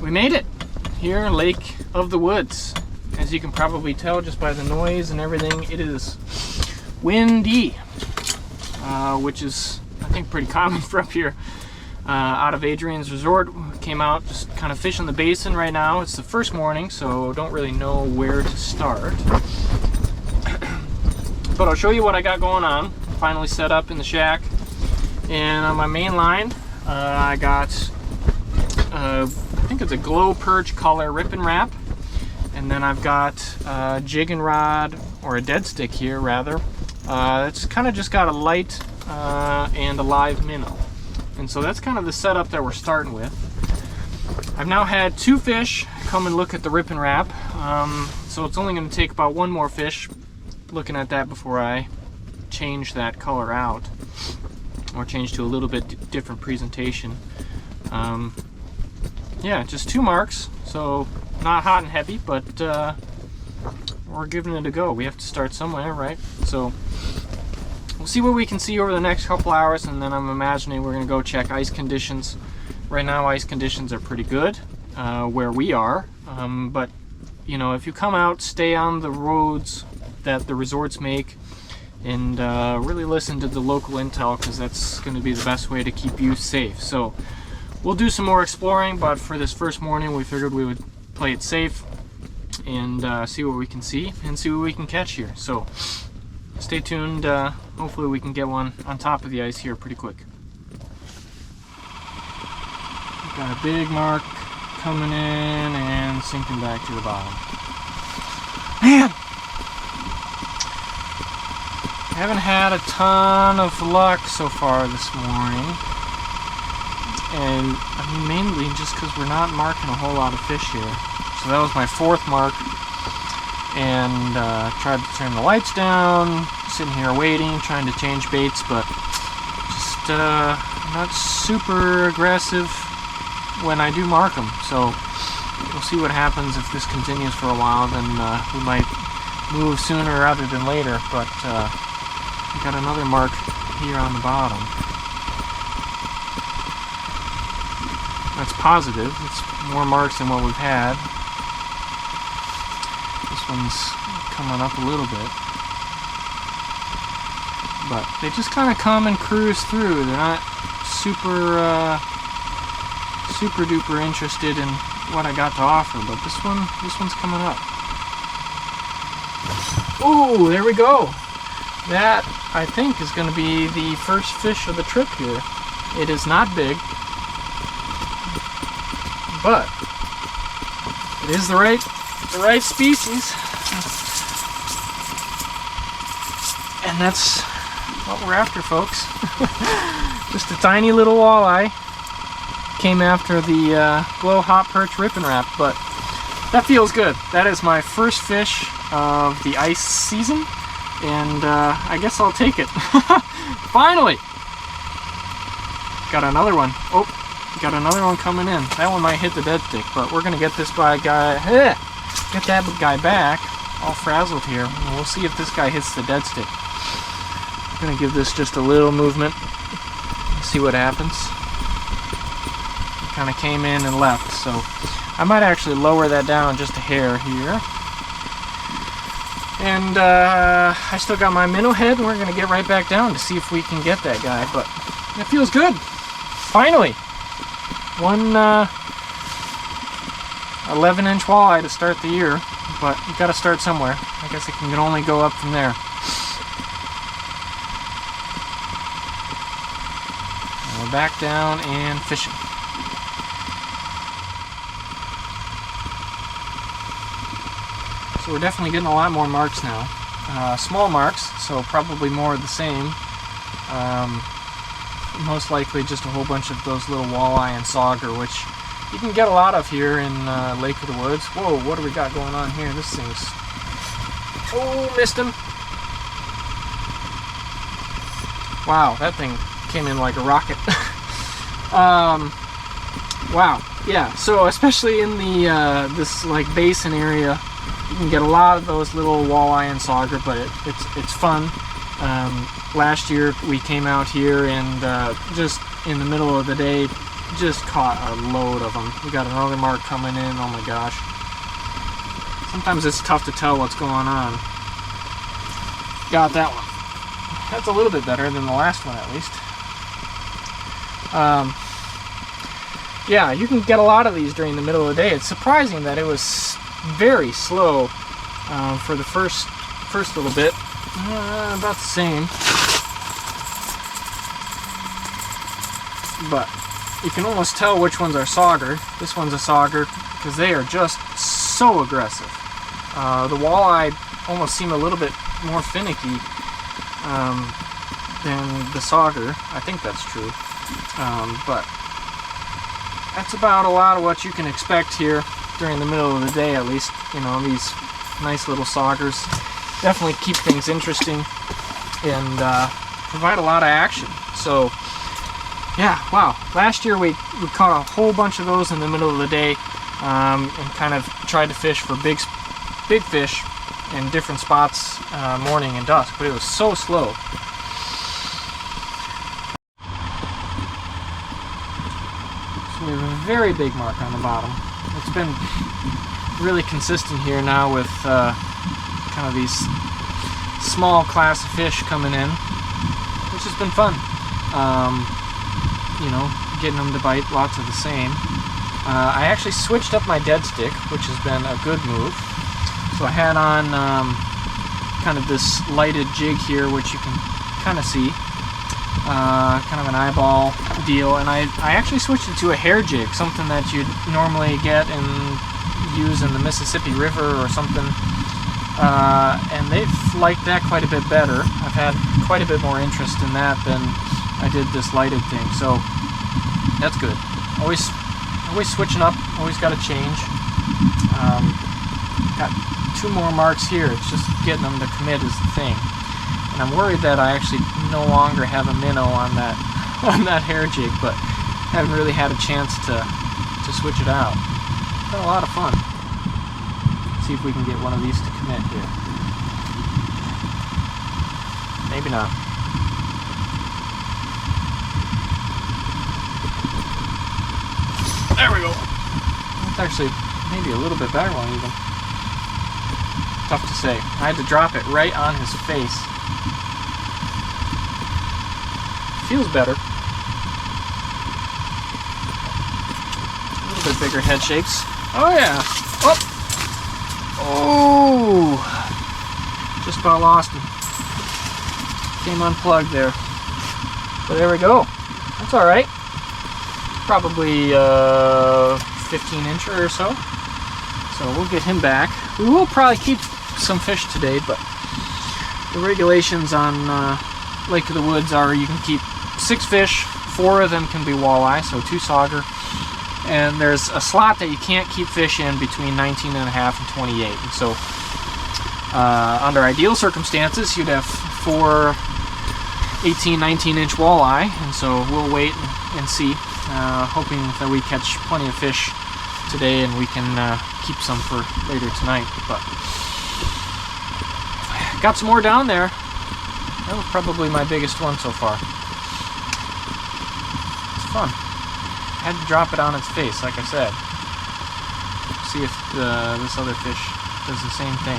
we made it here, Lake of the Woods. As you can probably tell just by the noise and everything, it is windy, which is, I think, pretty common for up here. Out of Adrian's resort, came out just kind of fishing the basin right now. It's the first morning, so don't really know where to start. But I'll show you what I got going on. Finally set up in the shack, and on my main line, I got I think it's a glow perch color rip and wrap, and then I've got a jig and rod, or a dead stick here rather. It's kind of just got a light and a live minnow, and so that's kind of the setup that we're starting with. I've now had 2 fish come and look at the rip and wrap, so it's only going to take about 1 more fish looking at that before I change that color out, or change to a little bit different presentation. Yeah, just 2 marks, so not hot and heavy, but we're giving it a go. We have to start somewhere, right? So we'll see what we can see over the next couple hours, and then I'm imagining we're going to go check ice conditions. Right now ice conditions are pretty good where we are, but you know, if you come out, stay on the roads that the resorts make, and really listen to the local intel, because that's going to be the best way to keep you safe. So we'll do some more exploring, but for this first morning we figured we would play it safe and see what we can see and see what we can catch here. So stay tuned. Hopefully we can get one on top of the ice here pretty quick. Got a big mark coming in and sinking back to the bottom. Man! I haven't had a ton of luck so far this morning, and I mean mainly just because we're not marking a whole lot of fish here. So that was my 4th mark, and tried to turn the lights down, sitting here waiting, trying to change baits, but just not super aggressive when I do mark them. So we'll see what happens if this continues for a while. Then we might move sooner rather than later, but we got another mark here on the bottom. That's positive. It's more marks than what we've had. This one's coming up a little bit, but they just kind of come and cruise through. They're not super duper interested in what I got to offer, but this one's coming up. Oh, there we go. That, I think, is going to be the first fish of the trip here. It is not big, but it is the right species, and that's what we're after, folks. Just a tiny little walleye. Came after the glow hot perch rip and wrap, but that feels good. That is my first fish of the ice season, and I guess I'll take it. Finally! Got another one. Oh, got another one coming in. That one might hit the dead stick, but we're gonna get this guy. Get that guy back, all frazzled here. And we'll see if this guy hits the dead stick. I'm gonna give this just a little movement. See what happens. He kind of came in and left, so I might actually lower that down just a hair here. And I still got my minnow head, and we're going to get right back down to see if we can get that guy. But it feels good. Finally. One 11-inch walleye to start the year, but you got to start somewhere. I guess it can only go up from there. And we're back down and fishing. So we're definitely getting a lot more marks now. Small marks, so probably more of the same. Most likely just a whole bunch of those little walleye and sauger, which you can get a lot of here in Lake of the Woods. Whoa, what do we got going on here? This thing's... Oh, missed him. Wow, that thing came in like a rocket. Wow, yeah, so especially in the this like basin area, you can get a lot of those little walleye and sauger, but it's fun. Last year we came out here and just in the middle of the day just caught a load of them. We got another mark coming in. Oh my gosh. Sometimes it's tough to tell what's going on. Got that one. That's a little bit better than the last one, at least. Yeah, you can get a lot of these during the middle of the day. It's surprising that it was very slow for the first little bit. About the same. But you can almost tell which ones are sauger. This one's a sauger because they are just so aggressive. The walleye almost seem a little bit more finicky than the sauger. I think that's true. But that's about a lot of what you can expect here during the middle of the day, at least. You know, these nice little saugers definitely keep things interesting and provide a lot of action. So yeah, wow. Last year we caught a whole bunch of those in the middle of the day and kind of tried to fish for big fish in different spots morning and dusk, but it was so slow. So we have a very big mark on the bottom. It's been really consistent here now with kind of these small class of fish coming in, which has been fun. You know, getting them to bite lots of the same. I actually switched up my dead stick, which has been a good move. So I had on kind of this lighted jig here, which you can kind of see, kind of an eyeball deal, and I actually switched it to a hair jig, something that you'd normally get and use in the Mississippi River or something, and they've liked that quite a bit better. I've had quite a bit more interest in that than I did this lighted thing, so that's good. Always switching up, always got to change. Got 2 more marks here. It's just getting them to commit is the thing, and I'm worried that I actually no longer have a minnow on that hair jig, but haven't really had a chance to switch it out. It's been a lot of fun. Let's see if we can get one of these to commit here. Maybe not. There we go. That's actually maybe a little bit better one even. Tough to say. I had to drop it right on his face. Feels better. A little bit bigger head shakes. Oh yeah. Oh! Oh! Just about lost him. Came unplugged there. But there we go. That's alright. Probably 15-incher or so. So we'll get him back. We will probably keep some fish today, but the regulations on Lake of the Woods are you can keep 6 fish, 4 of them can be walleye, so 2 sauger, and there's a slot that you can't keep fish in between 19.5 and 28. And so under ideal circumstances you'd have 4 18, 19-inch walleye, and so we'll wait and see, hoping that we catch plenty of fish today and we can keep some for later tonight. But got some more down there. That was probably my biggest one so far. It's fun. I had to drop it on its face, like I said. See if this other fish does the same thing.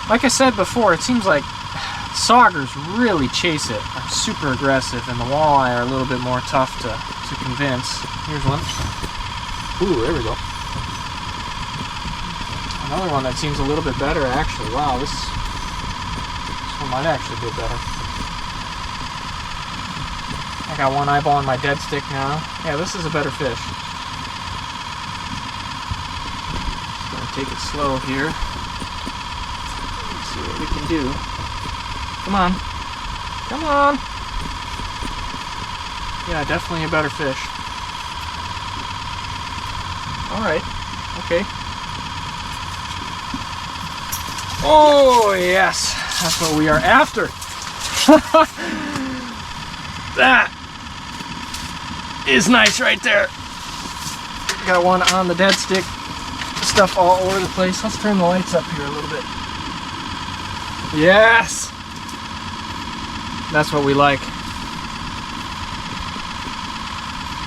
Like I said before, it seems like saugers really chase it. Are super aggressive, and the walleye are a little bit more tough to convince. Here's one. Ooh, there we go. Another one that seems a little bit better, actually. Wow, this one might actually be better. I got one eyeball on my dead stick now. Yeah, this is a better fish. Just gonna take it slow here. Let's see what we can do. Come on. Come on! Yeah, definitely a better fish. Alright. Okay. Oh, yes! That's what we are after! That is nice right there. Got one on the dead stick. Stuff all over the place. Let's turn the lights up here a little bit. Yes! That's what we like.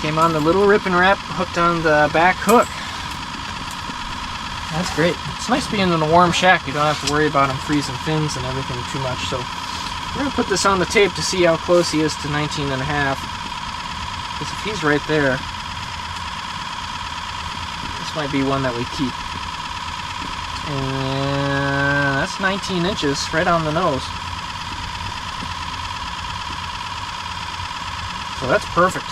Came on the little ripping wrap, hooked on the back hook. That's great. It's nice being in a warm shack. You don't have to worry about him freezing fins and everything too much. So we're going to put this on the tape to see how close he is to 19 and a half. Because if he's right there, this might be one that we keep. And that's 19 inches right on the nose. So that's perfect.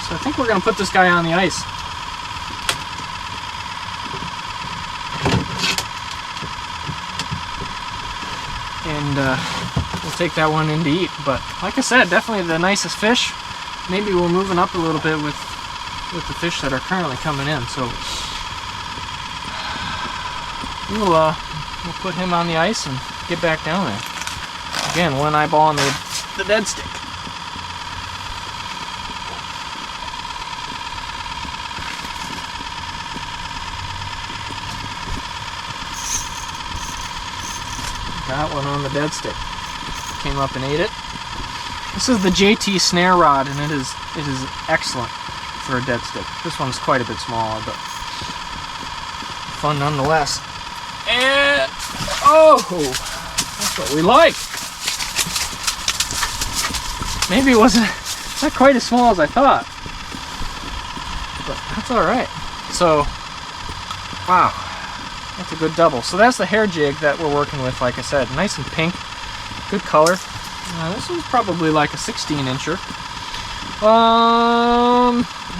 So I think we're going to put this guy on the ice. And we'll take that one in to eat. But like I said, definitely the nicest fish. Maybe we're moving up a little bit with the fish that are currently coming in. So we'll put him on the ice and get back down there. Again, one eyeball on the dead stick. Got one on the dead stick. Came up and ate it. This is the JT snare rod, and it is excellent for a dead stick. This one's quite a bit smaller, but fun nonetheless. And oh, that's what we like. Maybe it wasn't not quite as small as I thought, but that's all right. So, wow. That's a good double. So that's the hair jig that we're working with, like I said. Nice and pink. Good color. This one's probably like a 16-incher.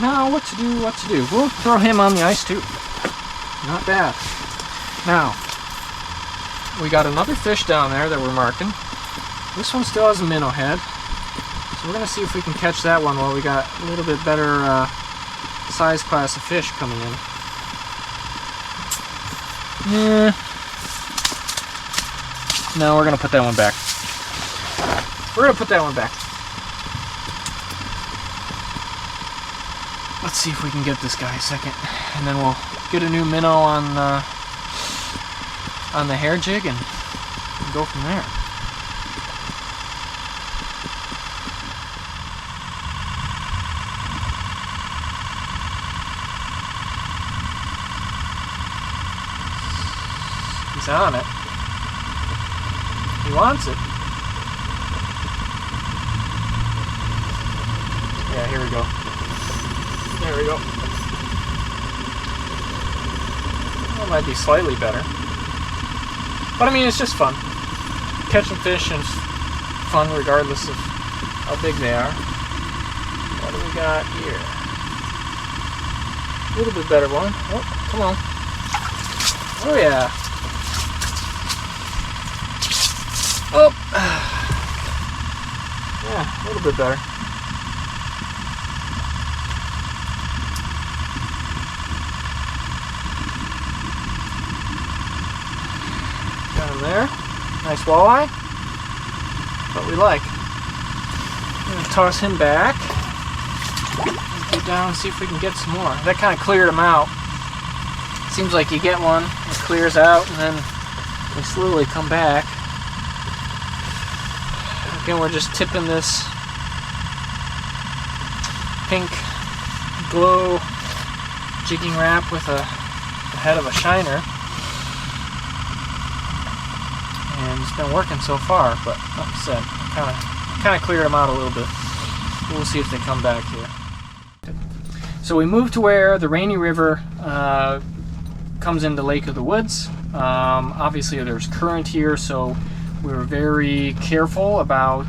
Now what to do? We'll throw him on the ice too. Not bad. Now, we got another fish down there that we're marking. This one still has a minnow head. So we're going to see if we can catch that one while we got a little bit better size class of fish coming in. Yeah. No, we're gonna put that one back. Let's see if we can get this guy a second, and then we'll get a new minnow on the hair jig and go from there. He's on it. He wants it. Yeah, here we go. There we go. That might be slightly better. But I mean, it's just fun. Catching fish is fun regardless of how big they are. What do we got here? A little bit better one. Oh, come on. Oh yeah. Oh, yeah, a little bit better. Got him there. Nice walleye. What we like. I'm gonna toss him back. Get down and see if we can get some more. That kind of cleared him out. Seems like you get one, it clears out, and then they slowly come back. Again, we're just tipping this pink glow jigging wrap with the head of a shiner, and it's been working so far. But like I said, kind of cleared them out a little bit. We'll see if they come back here. So we moved to where the Rainy River comes into Lake of the Woods. Obviously, there's current here, so we were very careful about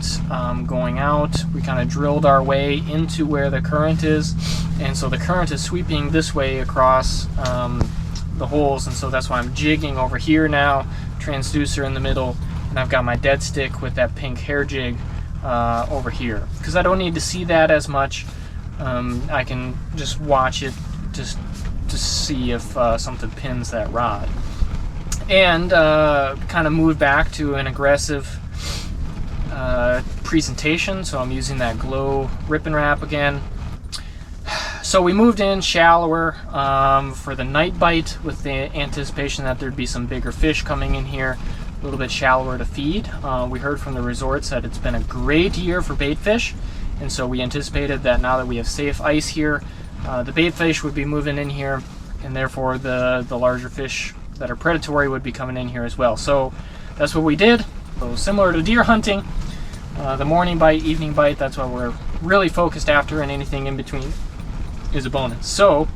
going out. We kind of drilled our way into where the current is, and so the current is sweeping this way across the holes, and so that's why I'm jigging over here now, transducer in the middle, and I've got my dead stick with that pink hair jig over here, because I don't need to see that as much. I can just watch it just to see if something pins that rod. And kind of moved back to an aggressive presentation, so I'm using that glow rip and wrap again. So we moved in shallower for the night bite with the anticipation that there'd be some bigger fish coming in here, a little bit shallower to feed. We heard from the resorts that it's been a great year for bait fish, And so we anticipated that now that we have safe ice here, the bait fish would be moving in here, and therefore the larger fish that are predatory would be coming in here as well. So that's what we did. So similar to deer hunting, the morning bite, evening bite, that's what we're really focused after, and anything in between is a bonus. So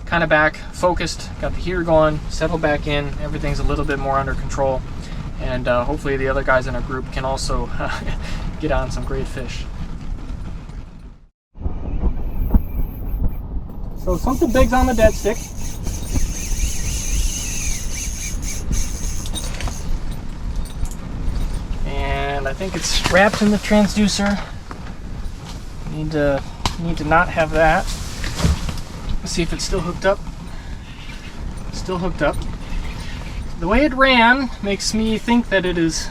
kind of back focused, got the heater going, settled back in, everything's a little bit more under control, and hopefully the other guys in our group can also get on some great fish. So something big's on the dead stick. And I think it's wrapped in the transducer. Need to not have that. Let's see if it's still hooked up. Still hooked up. The way it ran makes me think that it is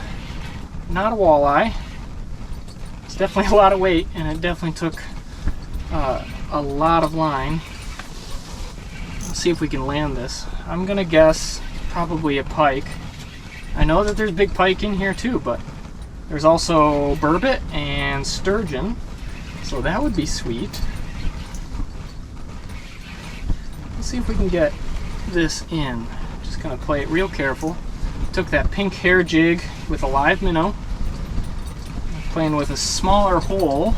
not a walleye. It's definitely a lot of weight, and it definitely took a lot of line. Let's see if we can land this. I'm gonna guess probably a pike. I know that there's big pike in here too, but there's also burbot and sturgeon, so that would be sweet. Let's see if we can get this in. Just gonna play it real careful. Took that pink hair jig with a live minnow. I'm playing with a smaller hole,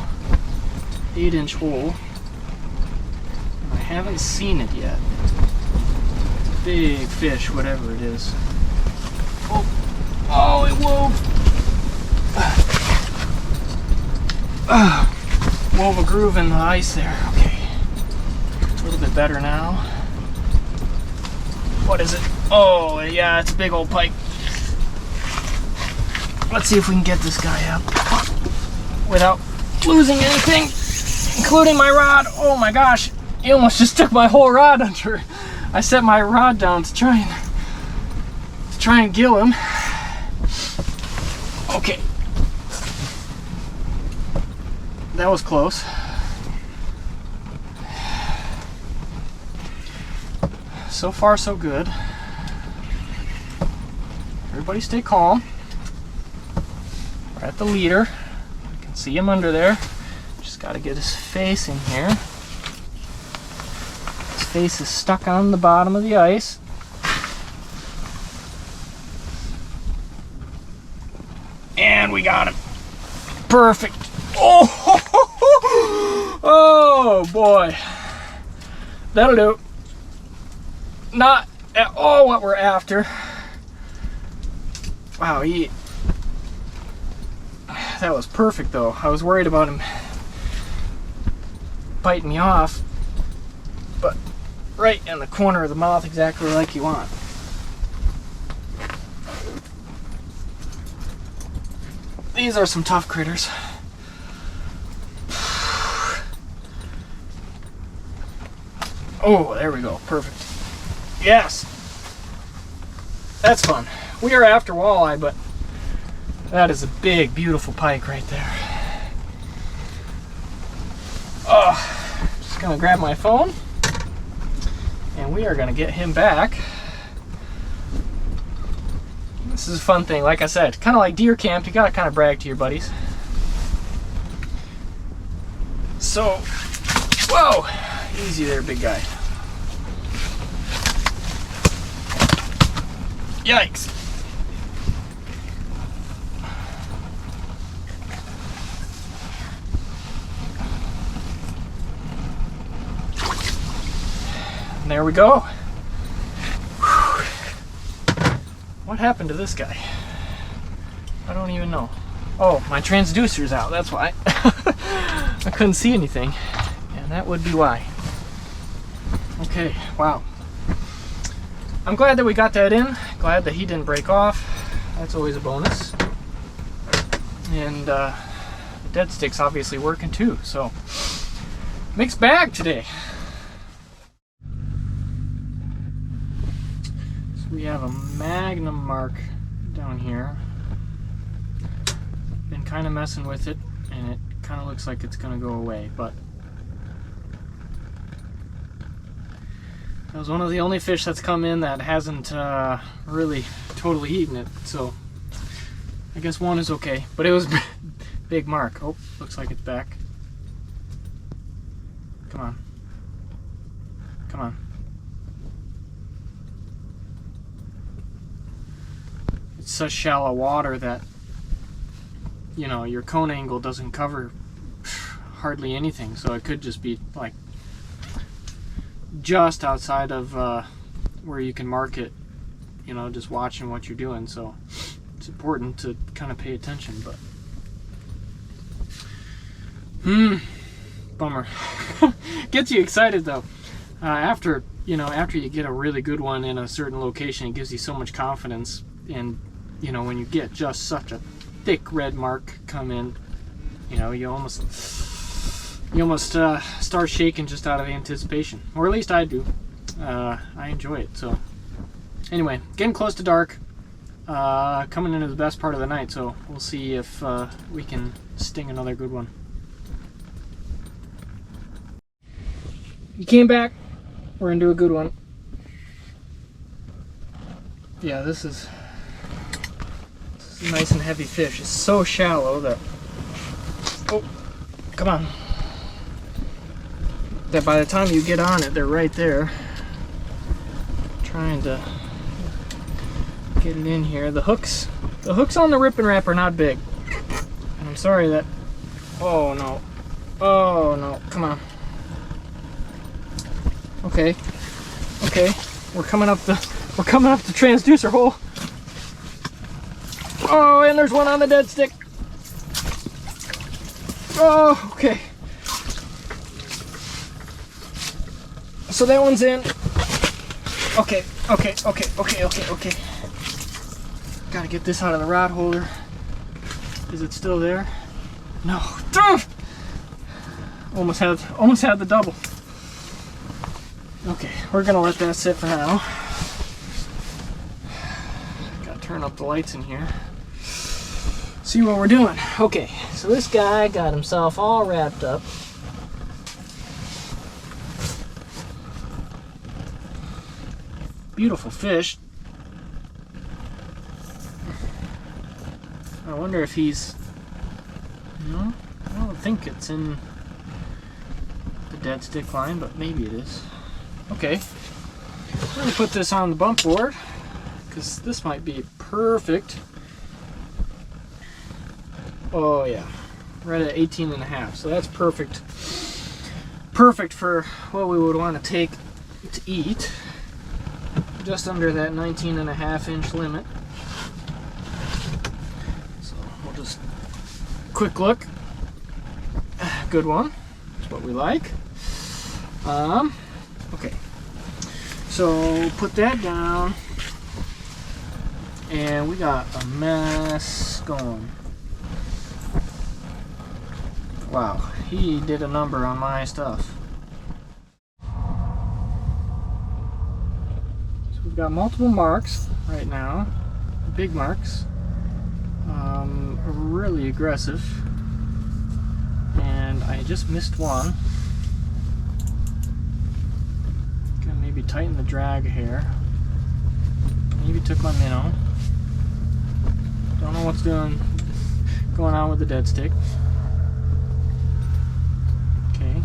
8-inch hole. I haven't seen it yet. Big fish, whatever it is. Oh, it wove. Wove a groove in the ice there. Okay. A little bit better now. What is it? Oh, yeah, it's a big old pike. Let's see if we can get this guy up without losing anything, including my rod. Oh my gosh, he almost just took my whole rod under. I set my rod down to try and gill him. Okay. That was close. So far, so good. Everybody stay calm. We're at the leader. You can see him under there. Just got to get his face in here. His face is stuck on the bottom of the ice. And we got him. Perfect. Oh, oh boy. That'll do. Not at all what we're after. Wow, that was perfect though. I was worried about him biting me off, but right in the corner of the mouth, exactly like you want. These are some tough critters. Oh, there we go. Perfect. Yes. That's fun. We are after walleye, but that is a big, beautiful pike right there. Oh, just gonna grab my phone, and we are gonna get him back. This is a fun thing, like I said, kind of like deer camp, you gotta kind of brag to your buddies. So, whoa, easy there, big guy. Yikes. And there we go. Whew. What happened to this guy? I don't even know. Oh, my transducer's out, that's why. I couldn't see anything, and that would be why. Okay, wow. I'm glad that we got that in. Glad that he didn't break off. That's always a bonus. And the dead stick's obviously working too, so mixed bag today. So we have a magnum mark down here. Been kind of messing with it, and it kind of looks like it's gonna go away, but that was one of the only fish that's come in that hasn't really totally eaten it, so I guess one is okay. But it was Big mark. Oh, looks like it's back. Come on. Come on. It's such shallow water that, you know, your cone angle doesn't cover hardly anything, so it could just be like just outside of where you can mark it, you know, just watching what you're doing. So it's important to kind of pay attention. But bummer. Gets you excited though. After you get a really good one in a certain location, it gives you so much confidence. And you know, when you get just such a thick red mark come in, you know, you almost start shaking just out of anticipation, or at least I do. I enjoy it. So anyway, getting close to dark, coming into the best part of the night, so we'll see if we can sting another good one. You came back. We're into a good one. Yeah, this is a nice and heavy fish. It's so shallow that, oh, come on, that by the time you get on it, they're right there. Trying to get it in here. The hooks on the Rip and Wrap are not big. And I'm sorry that, oh no, come on. Okay, we're coming up the transducer hole. Oh, and there's one on the dead stick. Oh, okay. So that one's in. Okay. Gotta get this out of the rod holder. Is it still there? No. Almost had the double. Okay, we're gonna let that sit for now. Gotta turn up the lights in here. See what we're doing. Okay, so this guy got himself all wrapped up. Beautiful fish. I wonder if he's... No, I don't think it's in the dead stick line, but maybe it is. Okay, I'm going to put this on the bump board because this might be perfect. Oh yeah, right at 18.5, so that's perfect. Perfect for what we would want to take to eat. Just under that 19.5-inch limit. So we'll just quick look. Good one. That's what we like. Okay. So put that down, and we got a mess going. Wow, he did a number on my stuff. We've got multiple marks right now, big marks, really aggressive, and I just missed one. Gonna maybe tighten the drag here. Maybe took my minnow. Don't know what's going on with the dead stick. Okay.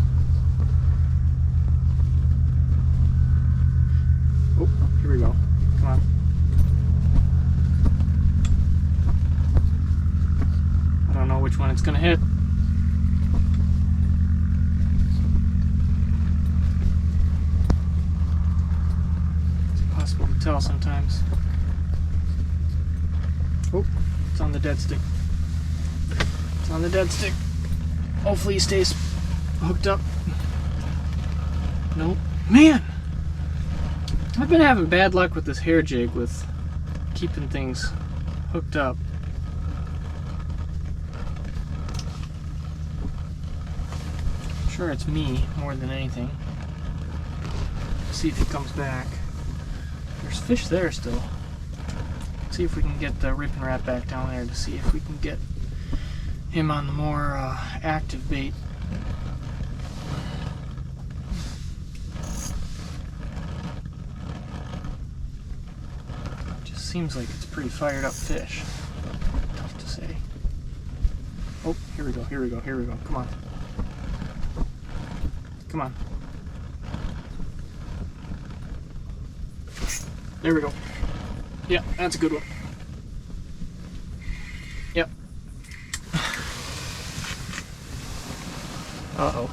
Oh, here we go. Come on. I don't know which one it's gonna hit. It's impossible to tell sometimes. Oh, it's on the dead stick. It's on the dead stick. Hopefully he stays hooked up. Nope. Man! I've been having bad luck with this hair jig with keeping things hooked up. I'm sure it's me more than anything. See if he comes back. There's fish there still. See if we can get the Rip and Wrap back down there to see if we can get him on the more active bait. Seems like it's a pretty fired up fish. Tough to say. Oh, here we go, here we go, here we go. Come on. Come on. There we go. Yeah, that's a good one. Yep. Uh-oh.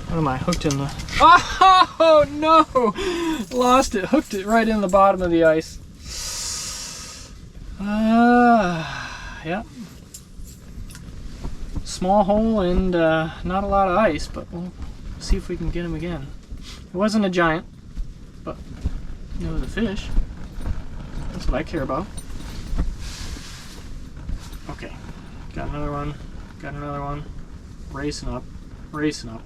What am I? Hooked in the... Oh, no! Lost it. Hooked it right in the bottom of the ice. Yeah. Small hole and not a lot of ice, but we'll see if we can get him again. It wasn't a giant, but it was a fish. That's what I care about. Okay. Got another one. Got another one. Racing up. Racing up.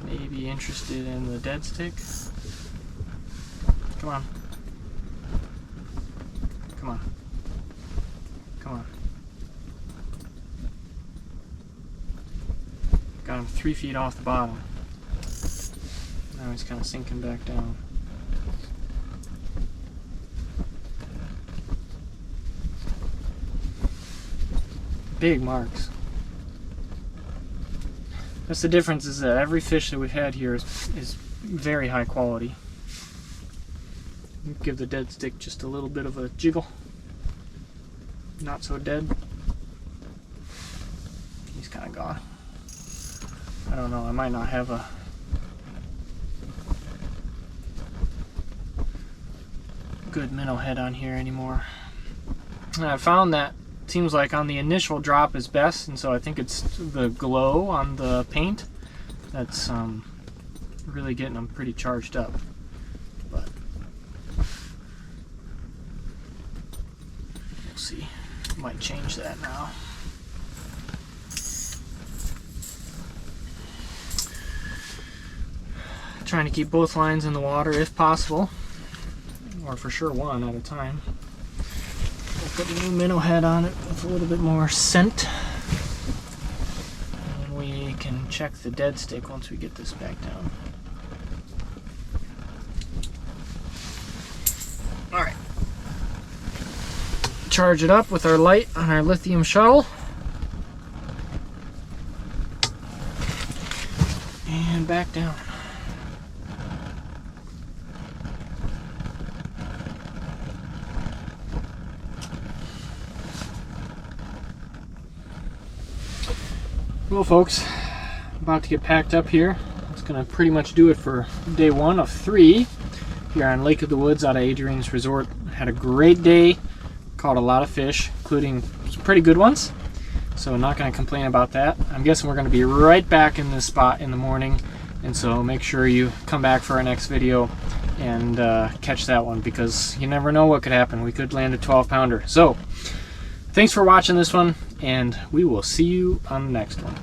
Maybe interested in the dead stick. Come on. Come on. Come on. Got him 3 feet off the bottom. Now he's kind of sinking back down. Big marks. That's the difference, is that every fish that we've had here is very high quality. Give the dead stick just a little bit of a jiggle. Not so dead. He's kind of gone. I don't know, I might not have a good minnow head on here anymore. And I found that it seems like on the initial drop is best, and so I think it's the glow on the paint that's really getting them pretty charged up. But we'll see. Might change that now. Trying to keep both lines in the water if possible, or for sure one at a time. We'll put a new minnow head on it with a little bit more scent, and we can check the dead stick once we get this back down. Alright, charge it up with our light on our lithium shuttle, and back down. Well, folks, I'm about to get packed up here. It's going to pretty much do it for day 1 of 3 here on Lake of the Woods out of Adrian's Resort. Had a great day, caught a lot of fish, including some pretty good ones, so I'm not going to complain about that. I'm guessing we're going to be right back in this spot in the morning, and so make sure you come back for our next video and catch that one, because you never know what could happen. We could land a 12-pounder. So thanks for watching this one, and we will see you on the next one.